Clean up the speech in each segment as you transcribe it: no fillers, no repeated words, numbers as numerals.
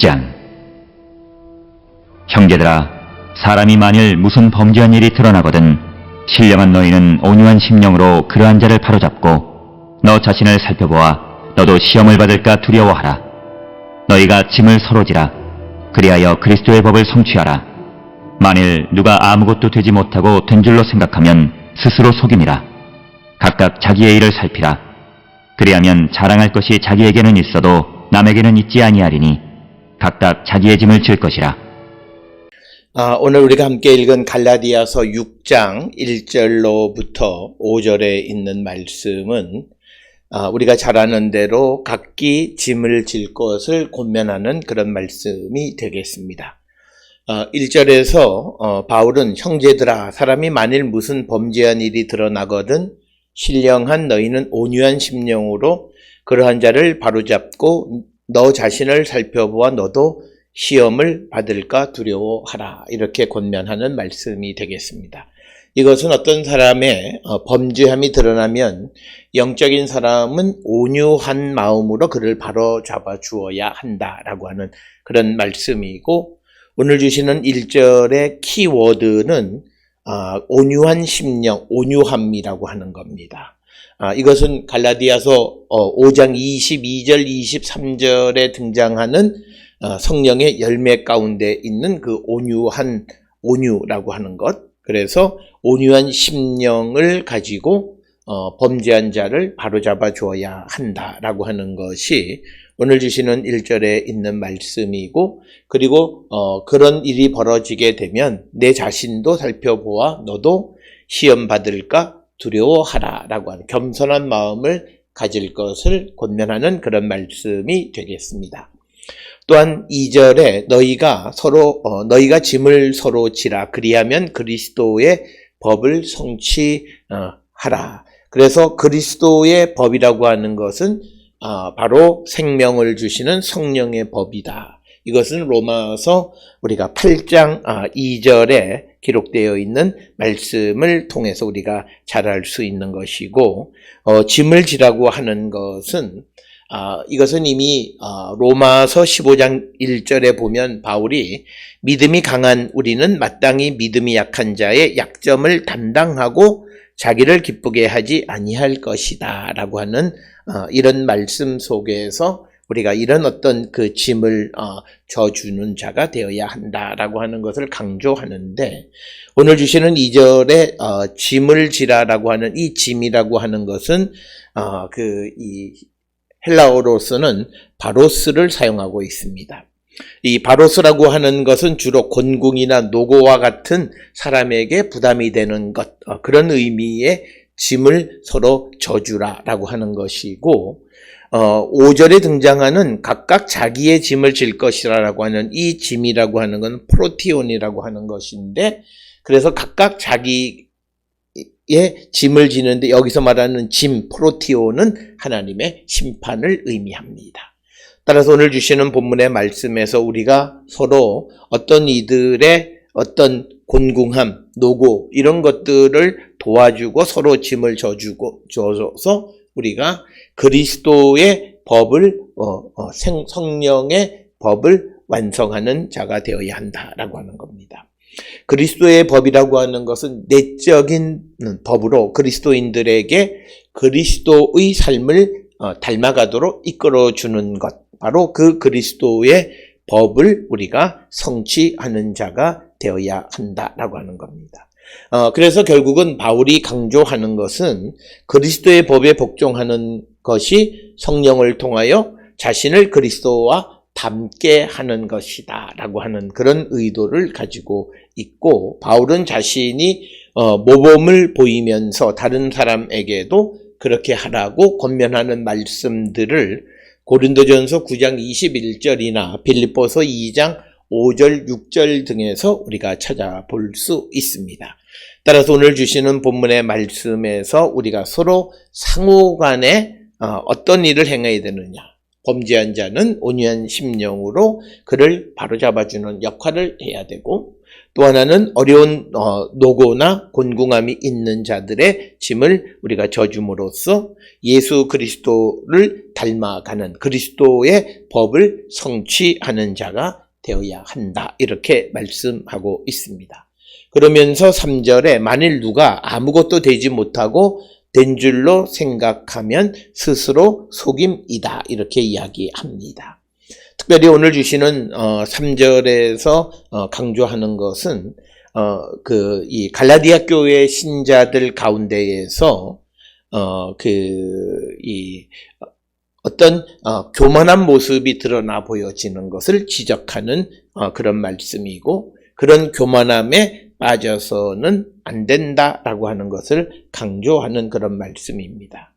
6장. 형제들아, 사람이 만일 무슨 범죄한 일이 드러나거든 신령한 너희는 온유한 심령으로 그러한 자를 바로잡고 너 자신을 살펴보아 너도 시험을 받을까 두려워하라. 너희가 짐을 서로 지라. 그리하여 그리스도의 법을 성취하라. 만일 누가 아무것도 되지 못하고 된 줄로 생각하면 스스로 속임이라. 각각 자기의 일을 살피라. 그리하면 자랑할 것이 자기에게는 있어도 남에게는 있지 아니하리니 각각 자기의 짐을 질 것이라. 오늘 우리가 함께 읽은 갈라디아서 6장 1절로부터 5절에 있는 말씀은 우리가 잘 아는 대로 각기 짐을 질 것을 권면하는 그런 말씀이 되겠습니다. 1절에서 바울은 형제들아, 사람이 만일 무슨 범죄한 일이 드러나거든 신령한 너희는 온유한 심령으로 그러한 자를 바로잡고 너 자신을 살펴보아 너도 시험을 받을까 두려워하라. 이렇게 권면하는 말씀이 되겠습니다. 이것은 어떤 사람의 범죄함이 드러나면 영적인 사람은 온유한 마음으로 그를 바로잡아 주어야 한다라고 하는 그런 말씀이고, 오늘 주시는 1절의 키워드는 온유한 심령, 온유함이라고 하는 겁니다. 이것은 갈라디아서 5장 22절, 23절에 등장하는 성령의 열매 가운데 있는 그 온유라고 하는 것. 그래서 온유한 심령을 가지고 범죄한 자를 바로잡아 주어야 한다라고 하는 것이 오늘 주시는 1절에 있는 말씀이고, 그리고 그런 일이 벌어지게 되면 내 자신도 살펴보아 너도 시험 받을까 두려워하라 라고 하는 겸손한 마음을 가질 것을 권면하는 그런 말씀이 되겠습니다. 또한 2절에 너희가 짐을 서로 지라. 그리하면 그리스도의 법을 성취하라. 그래서 그리스도의 법이라고 하는 것은 바로 생명을 주시는 성령의 법이다. 이것은 로마서 우리가 8장 2절에 기록되어 있는 말씀을 통해서 우리가 잘 알 수 있는 것이고, 짐을 지라고 하는 것은 이것은 이미 로마서 15장 1절에 보면 바울이 믿음이 강한 우리는 마땅히 믿음이 약한 자의 약점을 담당하고 자기를 기쁘게 하지 아니할 것이다 라고 하는 이런 말씀 속에서 우리가 이런 어떤 그 짐을 져주는 자가 되어야 한다라고 하는 것을 강조하는데, 오늘 주시는 2절에 짐을 지라라고 하는 이 짐이라고 하는 것은 이 헬라어로서는 바로스를 사용하고 있습니다. 이 바로스라고 하는 것은 주로 곤궁이나 노고와 같은 사람에게 부담이 되는 것, 그런 의미의 짐을 서로 져주라라고 하는 것이고, 5절에 등장하는 각각 자기의 짐을 질 것이라고 하는 이 짐이라고 하는 건 프로티온이라고 하는 것인데, 그래서 각각 자기의 짐을 지는데 여기서 말하는 짐, 프로티온은 하나님의 심판을 의미합니다. 따라서 오늘 주시는 본문의 말씀에서 우리가 서로 어떤 이들의 어떤 곤궁함, 노고 이런 것들을 도와주고 서로 짐을 져줘서 우리가 그리스도의 법을 성령의 법을 완성하는 자가 되어야 한다라고 하는 겁니다. 그리스도의 법이라고 하는 것은 내적인 법으로 그리스도인들에게 그리스도의 삶을 닮아가도록 이끌어주는 것, 바로 그 그리스도의 법을 우리가 성취하는 자가 되어야 한다라고 하는 겁니다. 그래서 결국은 바울이 강조하는 것은 그리스도의 법에 복종하는 것이 성령을 통하여 자신을 그리스도와 닮게 하는 것이다 라고 하는 그런 의도를 가지고 있고, 바울은 자신이 모범을 보이면서 다른 사람에게도 그렇게 하라고 권면하는 말씀들을 고린도전서 9장 21절이나 빌립보서 2장 5절, 6절 등에서 우리가 찾아볼 수 있습니다. 따라서 오늘 주시는 본문의 말씀에서 우리가 서로 상호간에 어떤 일을 행해야 되느냐, 범죄한 자는 온유한 심령으로 그를 바로잡아주는 역할을 해야 되고, 또 하나는 어려운 노고나 곤궁함이 있는 자들의 짐을 우리가 져줌으로써 예수 그리스도를 닮아가는 그리스도의 법을 성취하는 자가 되어야 한다. 이렇게 말씀하고 있습니다. 그러면서 3절에 만일 누가 아무것도 되지 못하고 된 줄로 생각하면 스스로 속임이다. 이렇게 이야기합니다. 특별히 오늘 주시는 3절에서 강조하는 것은 이 갈라디아 교회 신자들 가운데에서 어떤 교만한 모습이 드러나 보여지는 것을 지적하는 그런 말씀이고, 그런 교만함에 빠져서는 안 된다라고 하는 것을 강조하는 그런 말씀입니다.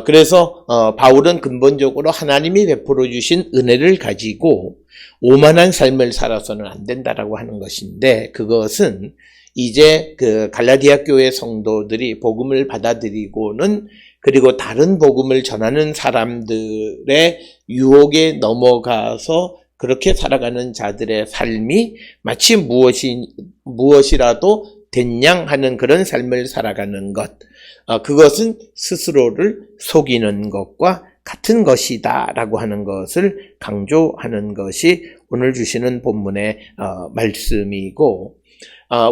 그래서 바울은 근본적으로 하나님이 베풀어 주신 은혜를 가지고 오만한 삶을 살아서는 안 된다라고 하는 것인데, 그것은 이제 그 갈라디아 교회 성도들이 복음을 받아들이고는 그리고 다른 복음을 전하는 사람들의 유혹에 넘어가서 그렇게 살아가는 자들의 삶이 마치 무엇이라도 된양 하는 그런 삶을 살아가는 것, 그것은 스스로를 속이는 것과 같은 것이다 라고 하는 것을 강조하는 것이 오늘 주시는 본문의 말씀이고,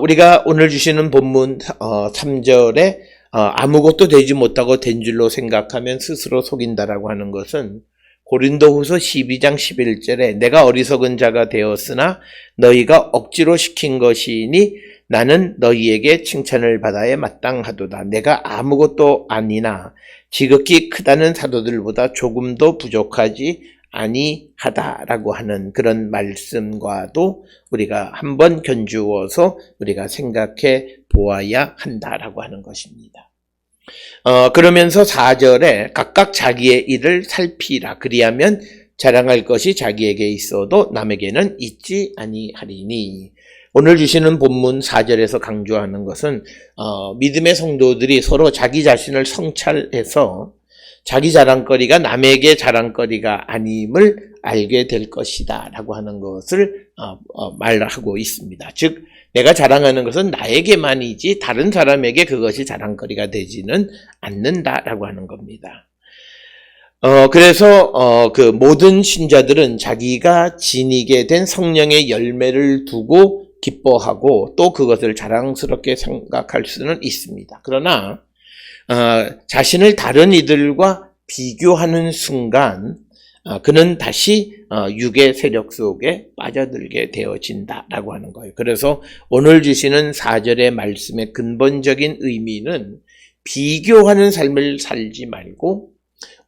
우리가 오늘 주시는 본문 3절에 아무것도 되지 못하고 된 줄로 생각하면 스스로 속인다라고 하는 것은 고린도후서 12장 11절에 내가 어리석은 자가 되었으나 너희가 억지로 시킨 것이니 나는 너희에게 칭찬을 받아야 마땅하도다. 내가 아무것도 아니나 지극히 크다는 사도들보다 조금도 부족하지 아니하다라고 하는 그런 말씀과도 우리가 한번 견주어서 우리가 생각해 보아야 한다라고 하는 것입니다. 그러면서 4절에 각각 자기의 일을 살피라. 그리하면 자랑할 것이 자기에게 있어도 남에게는 있지 아니하리니. 오늘 주시는 본문 4절에서 강조하는 것은 믿음의 성도들이 서로 자기 자신을 성찰해서 자기 자랑거리가 남에게 자랑거리가 아님을 알게 될 것이다 라고 하는 것을 말하고 있습니다. 즉 내가 자랑하는 것은 나에게만이지 다른 사람에게 그것이 자랑거리가 되지는 않는다라고 하는 겁니다. 그래서 그 모든 신자들은 자기가 지니게 된 성령의 열매를 두고 기뻐하고 또 그것을 자랑스럽게 생각할 수는 있습니다. 그러나 자신을 다른 이들과 비교하는 순간 그는 다시 육의 세력 속에 빠져들게 되어진다라고 하는 거예요. 그래서 오늘 주시는 4절의 말씀의 근본적인 의미는 비교하는 삶을 살지 말고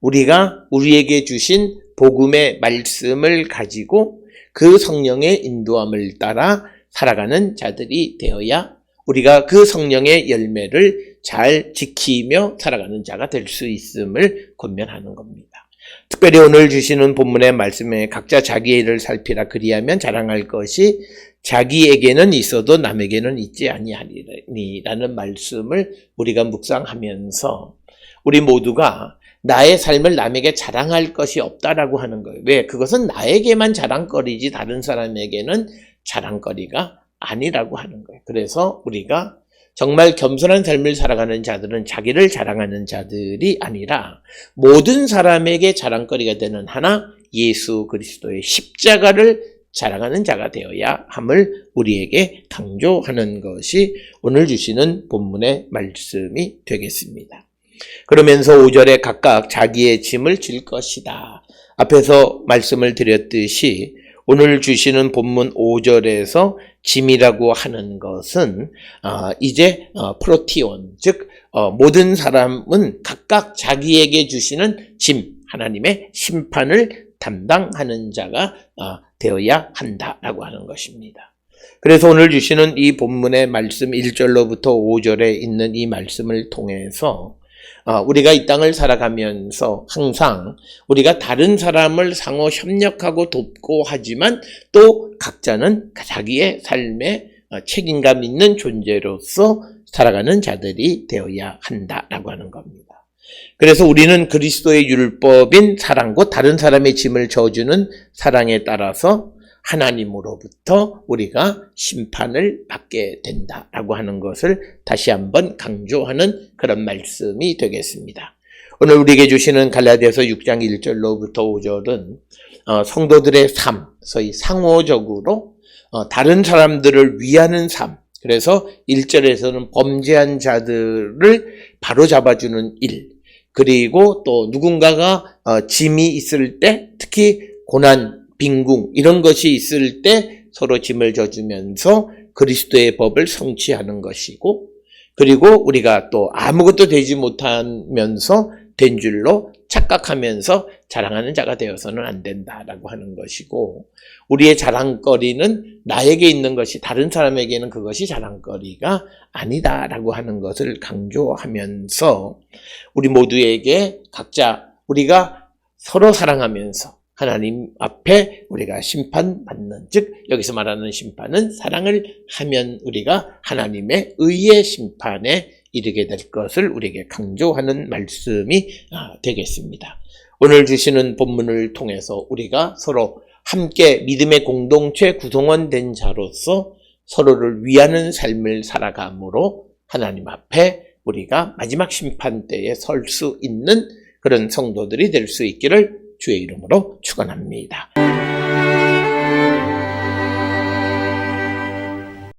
우리가 우리에게 주신 복음의 말씀을 가지고 그 성령의 인도함을 따라 살아가는 자들이 되어야 우리가 그 성령의 열매를 잘 지키며 살아가는 자가 될 수 있음을 권면하는 겁니다. 특별히 오늘 주시는 본문의 말씀에 각자 자기의 일을 살피라. 그리하면 자랑할 것이 자기에게는 있어도 남에게는 있지 아니하리라는 말씀을 우리가 묵상하면서 우리 모두가 나의 삶을 남에게 자랑할 것이 없다라고 하는 거예요. 왜? 그것은 나에게만 자랑거리지 다른 사람에게는 자랑거리가 아니라고 하는 거예요. 그래서 우리가 정말 겸손한 삶을 살아가는 자들은 자기를 자랑하는 자들이 아니라 모든 사람에게 자랑거리가 되는 하나 예수 그리스도의 십자가를 자랑하는 자가 되어야 함을 우리에게 강조하는 것이 오늘 주시는 본문의 말씀이 되겠습니다. 그러면서 5절에 각각 자기의 짐을 질 것이다. 앞에서 말씀을 드렸듯이 오늘 주시는 본문 5절에서 짐이라고 하는 것은 이제 프로티온, 즉 모든 사람은 각각 자기에게 주시는 짐, 하나님의 심판을 담당하는 자가 되어야 한다라고 하는 것입니다. 그래서 오늘 주시는 이 본문의 말씀 1절로부터 5절에 있는 이 말씀을 통해서 우리가 이 땅을 살아가면서 항상 우리가 다른 사람을 상호 협력하고 돕고 하지만 또 각자는 자기의 삶에 책임감 있는 존재로서 살아가는 자들이 되어야 한다라고 하는 겁니다. 그래서 우리는 그리스도의 율법인 사랑, 곧 다른 사람의 짐을 져주는 사랑에 따라서 하나님으로부터 우리가 심판을 받게 된다라고 하는 것을 다시 한번 강조하는 그런 말씀이 되겠습니다. 오늘 우리에게 주시는 갈라디아서 6장 1절로부터 5절은 성도들의 삶, 소위 상호적으로 다른 사람들을 위하는 삶, 그래서 1절에서는 범죄한 자들을 바로잡아주는 일, 그리고 또 누군가가 짐이 있을 때, 특히 고난, 빈궁 이런 것이 있을 때 서로 짐을 져주면서 그리스도의 법을 성취하는 것이고, 그리고 우리가 또 아무것도 되지 못하면서 된 줄로 착각하면서 자랑하는 자가 되어서는 안 된다라고 하는 것이고, 우리의 자랑거리는 나에게 있는 것이 다른 사람에게는 그것이 자랑거리가 아니다라고 하는 것을 강조하면서 우리 모두에게 각자 우리가 서로 사랑하면서 하나님 앞에 우리가 심판받는, 즉 여기서 말하는 심판은 사랑을 하면 우리가 하나님의 의의 심판에 이르게 될 것을 우리에게 강조하는 말씀이 되겠습니다. 오늘 주시는 본문을 통해서 우리가 서로 함께 믿음의 공동체 구성원 된 자로서 서로를 위하는 삶을 살아감으로 하나님 앞에 우리가 마지막 심판 때에 설 수 있는 그런 성도들이 될 수 있기를 주의 이름으로 축원합니다.